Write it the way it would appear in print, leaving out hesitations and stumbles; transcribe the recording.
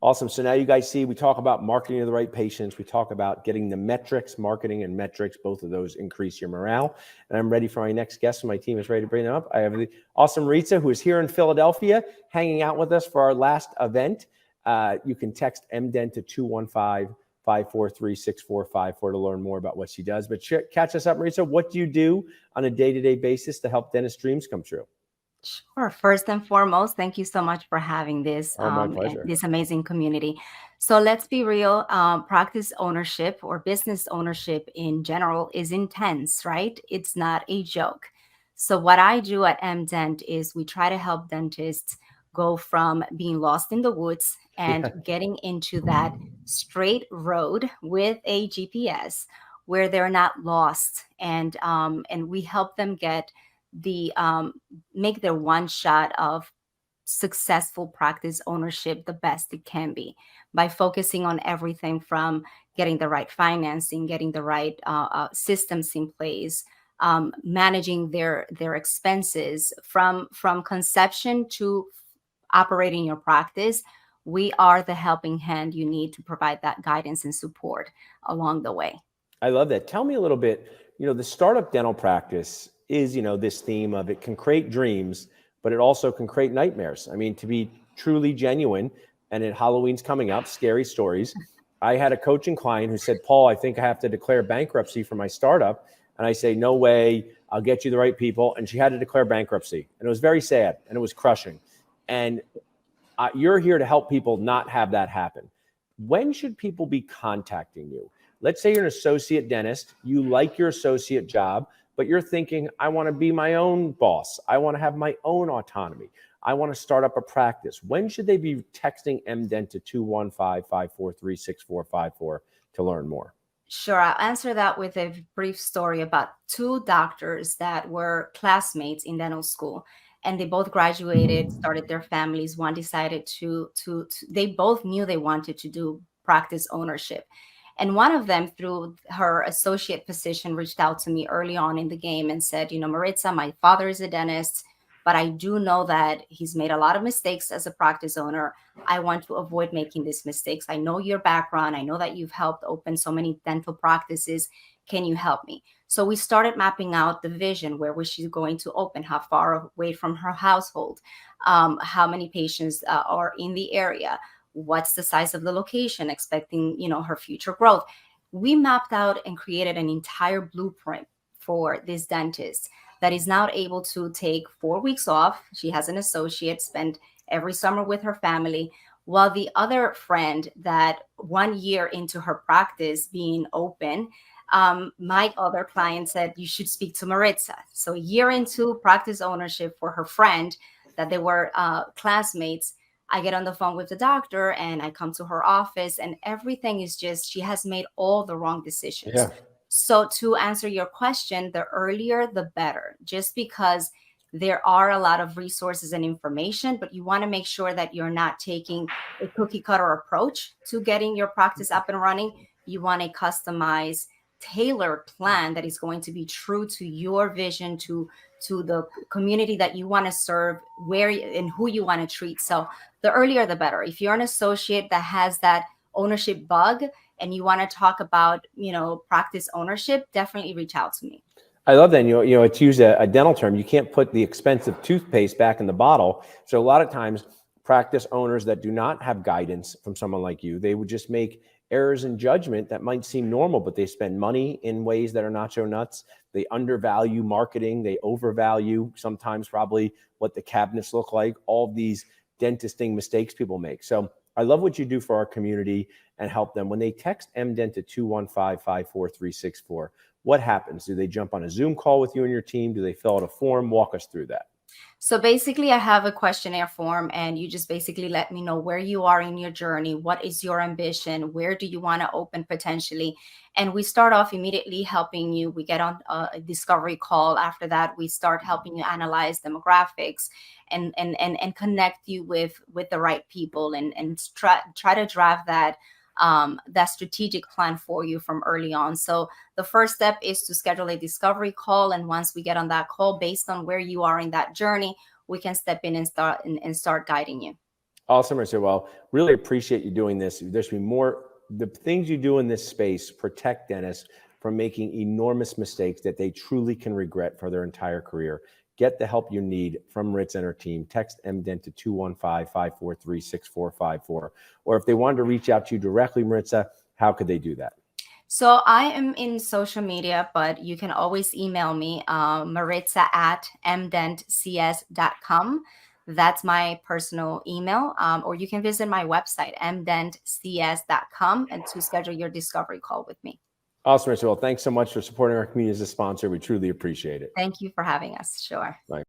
Awesome. So now you guys see, we talk about marketing to the right patients. We talk about getting the metrics, marketing and metrics. Both of those increase your morale. And I'm ready for my next guest. My team is ready to bring them up. I have the awesome Maritza, who is here in Philadelphia, hanging out with us for our last event. You can text MDent to 215-543-6454 to learn more about what she does. But catch us up, Maritza. What do you do on a day-to-day basis to help dentist dreams come true? Sure. First and foremost, thank you so much for having this, My pleasure. this amazing community. So let's be real. Practice ownership or business ownership in general is intense, right? It's not a joke. So what I do at MDent is we try to help dentists go from being lost in the woods and getting into that straight road with a GPS where they're not lost, and we help them get the make their one shot of successful practice ownership the best it can be by focusing on everything from getting the right financing, getting the right systems in place, managing their expenses from conception to operating your practice. We are the helping hand you need to provide that guidance and support along the way. I love that. Tell me a little bit, the startup dental practice is, this theme of it can create dreams, but it also can create nightmares. I mean, to be truly genuine, and Halloween's coming up, scary stories. I had a coaching client who said, Paul, I think I have to declare bankruptcy for my startup. And I say, no way, I'll get you the right people. And she had to declare bankruptcy. And it was very sad and it was crushing. And you're here to help people not have that happen. When should people be contacting you? Let's say you're an associate dentist, you like your associate job, but you're thinking, I want to be my own boss. I want to have my own autonomy. I want to start up a practice. When should they be texting MDent to 215-543-6454 to learn more? Sure. I'll answer that with a brief story about two doctors that were classmates in dental school. And they both graduated, started their families. One decided they both knew they wanted to do practice ownership. And one of them, through her associate position, reached out to me early on in the game and said, Maritza, my father is a dentist, but I do know that he's made a lot of mistakes as a practice owner. I want to avoid making these mistakes. I know your background. I know that you've helped open so many dental practices. Can you help me? So we started mapping out the vision. Where was she going to open? How far away from her household? How many patients are in the area? What's the size of the location? Expecting, her future growth. We mapped out and created an entire blueprint for this dentist that is now able to take 4 weeks off. She has an associate, spend every summer with her family, while the other friend that 1 year into her practice being open, my other client said, you should speak to Maritza. So a year into practice ownership for her friend that they were classmates, I get on the phone with the doctor and I come to her office and everything is just, she has made all the wrong decisions. Yeah. So to answer your question, the earlier, the better, just because there are a lot of resources and information, but you want to make sure that you're not taking a cookie cutter approach to getting your practice up and running. You want a customized, tailored plan that is going to be true to your vision, to the community that you want to serve, where and who you want to treat. So the earlier, the better. If you're an associate that has that ownership bug and you want to talk about, practice ownership, definitely reach out to me. I love that. It's used a dental term. You can't put the expensive toothpaste back in the bottle. So a lot of times practice owners that do not have guidance from someone like you, they would just make errors in judgment that might seem normal, but they spend money in ways that are nacho nuts. They undervalue marketing. They overvalue sometimes probably what the cabinets look like, all these dentisting mistakes people make. So I love what you do for our community and help them. When they text MDent to 215-543-64, what happens? Do they jump on a Zoom call with you and your team? Do they fill out a form? Walk us through that. So basically, I have a questionnaire form, and you just basically let me know where you are in your journey. What is your ambition? Where do you want to open potentially? And we start off immediately helping you. We get on a discovery call. After that, we start helping you analyze demographics and connect you with the right people and try to draft that strategic plan for you from early on. So the first step is to schedule a discovery call. And once we get on that call, based on where you are in that journey, we can step in and start guiding you. Awesome, Maritza. Well, really appreciate you doing this. There should be more. The things you do in this space protect dentists from making enormous mistakes that they truly can regret for their entire career. Get the help you need from Maritza and her team. Text MDent to 215-543-6454. Or if they wanted to reach out to you directly, Maritza, how could they do that? So I am in social media, but you can always email me, maritza@mdentcs.com. That's my personal email. Or you can visit my website, mdentcs.com, and to schedule your discovery call with me. Awesome, Maritza. Well, thanks so much for supporting our community as a sponsor. We truly appreciate it. Thank you for having us. Sure. Bye.